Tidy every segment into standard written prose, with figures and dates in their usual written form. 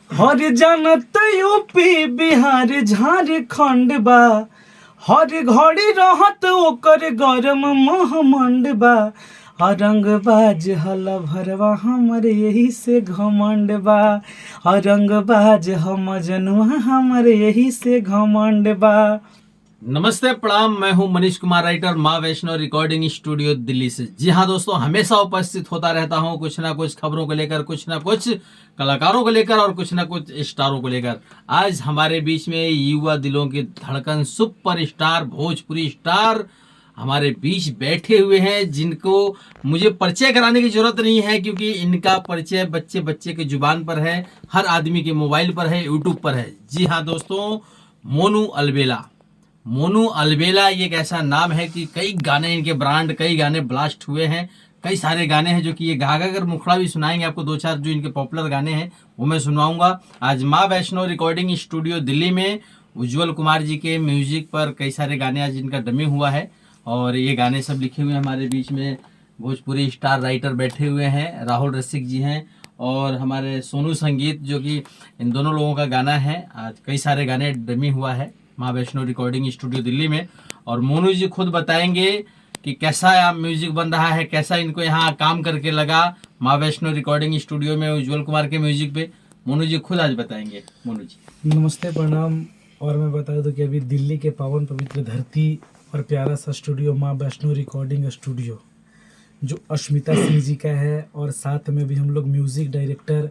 हर जानत यूपी बिहार झारखंड बा, हर घड़ी रहत ओकर गरम महमंड बा। रंगबाज हला भरवा हमर यही से घमंड बा, रंगबाज हम जनुआ हमर यही से घमंड बा। नमस्ते प्रणाम, मैं हूं मनीष कुमार, राइटर, माँ वैष्णो रिकॉर्डिंग स्टूडियो दिल्ली से। जी हाँ दोस्तों, हमेशा उपस्थित होता रहता हूं कुछ ना कुछ खबरों को लेकर, कुछ ना कुछ कलाकारों को लेकर और कुछ ना कुछ स्टारों को लेकर। आज हमारे बीच में युवा दिलों की धड़कन, सुपर स्टार, भोजपुरी स्टार हमारे बीच बैठे हुए हैं, जिनको मुझे परिचय कराने की जरूरत नहीं है, क्योंकि इनका परिचय बच्चे बच्चे के जुबान पर है, हर आदमी के मोबाइल पर है, यूट्यूब पर है। जी हाँ दोस्तों, मोनू अलबेला। मोनू अलबेला ये एक ऐसा नाम है कि कई गाने इनके ब्रांड, कई गाने ब्लास्ट हुए हैं, कई सारे गाने हैं जो कि ये गा कर मुखड़ा भी सुनाएंगे आपको। दो चार जो इनके पॉपुलर गाने हैं वो मैं सुनवाऊंगा। आज माँ वैष्णो रिकॉर्डिंग स्टूडियो दिल्ली में उज्जवल कुमार जी के म्यूजिक पर कई सारे गाने आज इनका डमी हुआ है, और ये गाने सब लिखे हुए हैं। हमारे बीच में भोजपुरी स्टार राइटर बैठे हुए हैं, राहुल रसिक जी हैं, और हमारे सोनू संगीत, जो कि इन दोनों लोगों का गाना है। आज कई सारे गाने डमी हुआ है माँ वैष्णो रिकॉर्डिंग स्टूडियो दिल्ली में। और मोनू जी खुद बताएंगे कि कैसा यहाँ म्यूजिक बन रहा है, कैसा इनको यहाँ काम करके लगा माँ वैष्णो रिकॉर्डिंग स्टूडियो में उज्जवल कुमार के म्यूजिक पे। मोनू जी खुद आज बताएंगे। मोनू जी नमस्ते, प्रणाम। और मैं बता दूं कि अभी दिल्ली के पावन पवित्र धरती और प्यारा सा स्टूडियो माँ वैष्णो रिकॉर्डिंग स्टूडियो जो अस्मिता सिंह जी का है, और साथ में भी हम लोग म्यूज़िक डायरेक्टर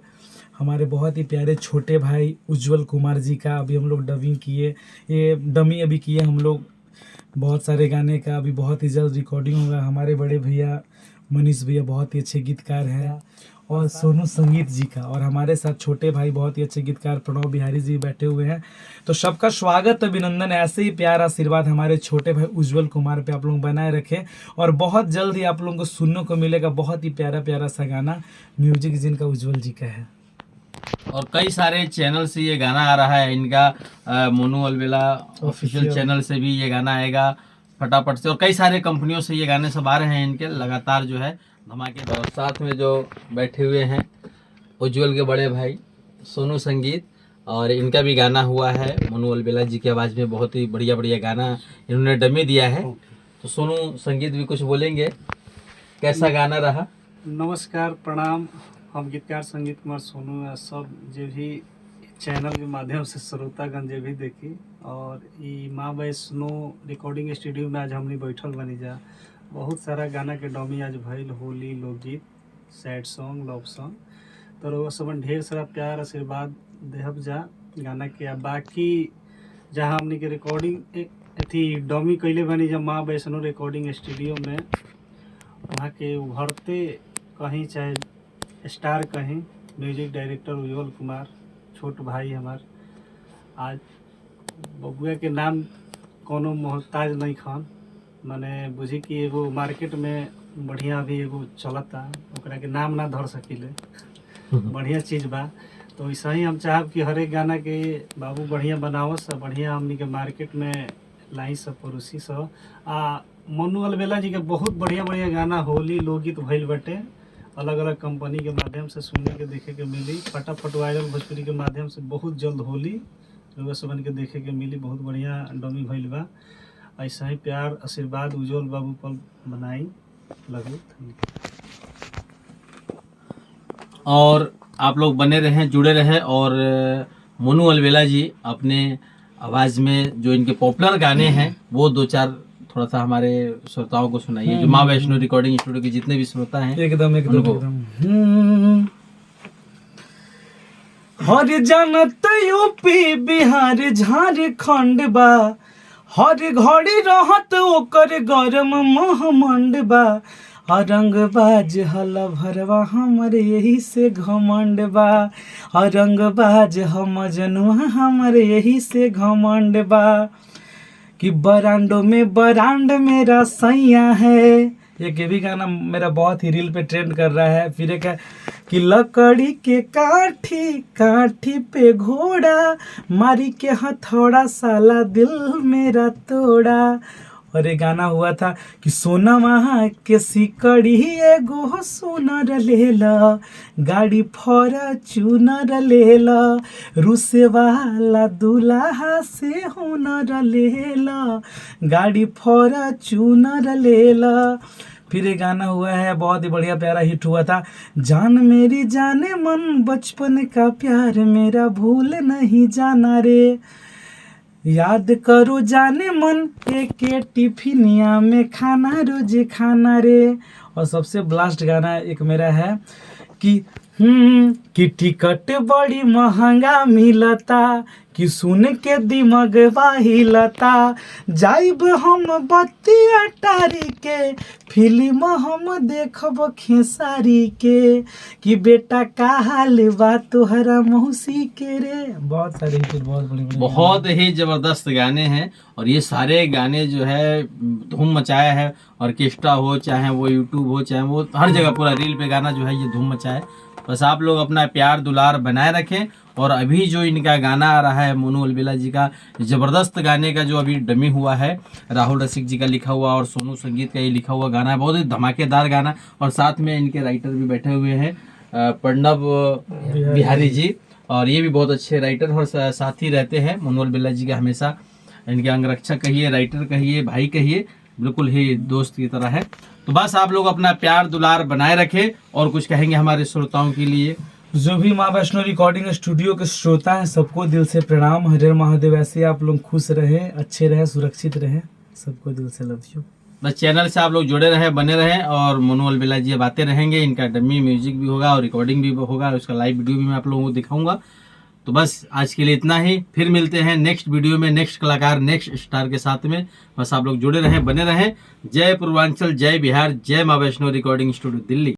हमारे बहुत ही प्यारे छोटे भाई उज्जवल कुमार जी का अभी हम लोग डबिंग किए, ये डमी अभी किए हम लोग बहुत सारे गाने का। अभी बहुत ही जल्द रिकॉर्डिंग होगा। हमारे बड़े भैया मनीष भैया बहुत ही अच्छे गीतकार हैं, और सोनू संगीत जी का, और हमारे साथ छोटे भाई बहुत ही अच्छे गीतकार प्रणव बिहारी जी बैठे हुए हैं। तो सबका स्वागत, अभिनंदन। ऐसे ही प्यार आशीर्वाद हमारे छोटे भाई उज्जवल कुमार पे आप लोग बनाए रखें, और बहुत जल्द ही आप लोगों को सुनने को मिलेगा बहुत ही प्यारा प्यारा सा गाना, म्यूजिक जिनका उज्जवल जी का है। और कई सारे चैनल से ये गाना आ रहा है इनका, मोनू अलबेला ऑफिशियल चैनल से भी ये गाना आएगा फटाफट से, और कई सारे कंपनियों से ये गाने सब आ रहे हैं इनके लगातार जो है धमाके। और साथ में जो बैठे हुए हैं उज्जवल के बड़े भाई सोनू संगीत, और इनका भी गाना हुआ है मोनू अलबेला जी की आवाज़ में। बहुत ही बढ़िया बढ़िया गाना इन्होंने डमी दिया है। तो सोनू संगीत भी कुछ बोलेंगे, कैसा गाना रहा। नमस्कार, प्रणाम। हम गीतकार संगीत कुमार सोनू आ सब जे भी चैनल के माध्यम से श्रोतागण जे भी देखी, और ई माँ वैष्णो रिकॉर्डिंग स्टूडियो में आज हमनी बैठल बनी जा। बहुत सारा गाना के डमी आज भइल, होली, लोकगीत, सैड सॉन्ग, लव सॉन्ग। तो रउआ सबन ढेर सारा प्यार आशीर्वाद देहब जा गाना के। बाकी जहाँ हमनी के रिकॉर्डिंग अथी डमी कैले बनी जा माँ वैष्णो रिकॉर्डिंग स्टूडियो में, वहाँ के उभरते कहीं चाहे स्टार कहीं म्यूजिक डायरेक्टर उज्जवल कुमार, छोट भाई हमार। आज बबुआ के नाम कोनो मोहताज नहीं खान, माने बुझी कि एगो मार्केट में बढ़िया अभी एगो चलता, ओकरा के नाम ना धर सकीले, बढ़िया चीज़ बा। तो ऐसा ही हम चाहब कि हर एक गाना के बाबू बढ़िया बनावस, बढ़िया हमनी के मार्केट में लाई सब पड़ोसी सब। मोनू अलबेला जी के बहुत बढ़िया बढ़िया गाना होली, लोकगीत भइल बटे, अलग अलग कंपनी के माध्यम से सुनने के देखे के मिली। फटाफट वायरल भोजपुरी के माध्यम से बहुत जल्द होली लोग सबन के देखे के मिली। बहुत बढ़िया डमी भइल बा। ऐसा ही प्यार आशीर्वाद उज्जवल बाबू पर बनाई लगू। और आप लोग बने रहें, जुड़े रहें, और मोनू अलबेला जी अपने आवाज़ में जो इनके पॉपुलर गाने हैं वो दो चार थोड़ा सा हमारे श्रोताओं को सुनाइए, जो माँ वैष्णो रिकॉर्डिंग स्टूडियो के जितने भी श्रोता हैं। एकदम एकदम एकदम। हर जानत यूपी बिहार झारखंड बा, हर घड़ी रहत ओकर गरम महमंड बा। रंगबाज हला भरवा हमर यही से घमंड बा, रंगबाज हम जनुआ हमर यही से घमंड बा। कि बरांडों में बरांड मेरा सैया है, ये भी गाना मेरा बहुत ही रील पे ट्रेंड कर रहा है। फिर एक है कि लकड़ी के काठी काठी पे घोड़ा, मारी के हथौड़ा साला दिल मेरा तोड़ा। और ये गाना हुआ था कि सोना वहाँ के सिकड़ी एगो सोनर लेला, गाड़ी फॉर्च्यूनर लेला, रूसे वाला दूल्हा से हुनर लेला, गाड़ी फॉर्च्यूनर लेला। फिर ये गाना हुआ है, बहुत ही बढ़िया प्यारा हिट हुआ था, जान मेरी जाने मन बचपन का प्यार मेरा भूल नहीं जाना रे, याद करो जाने मन एक टिफिनिया में खाना रोज खाना रे। और सबसे ब्लास्ट गाना एक मेरा है कि टिकट बड़ी महंगा मिलता, कि सुन के दिमाग हिलता, जाइब हम बत्तिया टारी के, फिल्म हम देखब खेसारी के, कि बेटा का हाल बा तोहरा मौसी के रे। बहुत सारे हिट, बहुत बड़े बहुत ही जबरदस्त गाने हैं और ये सारे गाने जो है धूम मचाया है। ऑर्केस्ट्रा हो, चाहे वो यूट्यूब हो, चाहे वो हर जगह पूरा रील पे गाना जो है ये धूम मचाया है। बस आप लोग अपना प्यार दुलार बनाए रखें। और अभी जो इनका गाना आ रहा है मोनू अलबेला जी का, जबरदस्त गाने का जो अभी डमी हुआ है, राहुल रसिक जी का लिखा हुआ और सोनू संगीत का ये लिखा हुआ गाना है, बहुत ही धमाकेदार गाना। और साथ में इनके राइटर भी बैठे हुए हैं प्रणव बिहारी जी, और ये भी बहुत अच्छे राइटर और साथी रहते हैं मोनू अलबेला जी का। हमेशा इनके अंगरक्षक कहिए, राइटर कहिए, भाई कहिए, बिल्कुल ही दोस्त की तरह है। तो बस आप लोग अपना प्यार दुलार बनाए रखें। और कुछ कहेंगे हमारे श्रोताओं के लिए? जो भी माँ वैष्णो रिकॉर्डिंग स्टूडियो के श्रोता हैं सबको दिल से प्रणाम। हरे महादेव। ऐसे आप लोग खुश रहें, अच्छे रहें, सुरक्षित रहें, सबको दिल से लव यू। बस चैनल से आप लोग जुड़े रहे, बने रहे, और मोनू अलबेला जी बातें रहेंगे। इनका डमी म्यूजिक भी होगा और रिकॉर्डिंग भी होगा, उसका लाइव वीडियो भी मैं आप लोगों को दिखाऊंगा। तो बस आज के लिए इतना ही, फिर मिलते हैं नेक्स्ट वीडियो में, नेक्स्ट कलाकार, नेक्स्ट स्टार के साथ में। बस आप लोग जुड़े रहें, बने रहें। जय पूर्वांचल, जय बिहार, जय माँ वैष्णो रिकॉर्डिंग स्टूडियो दिल्ली।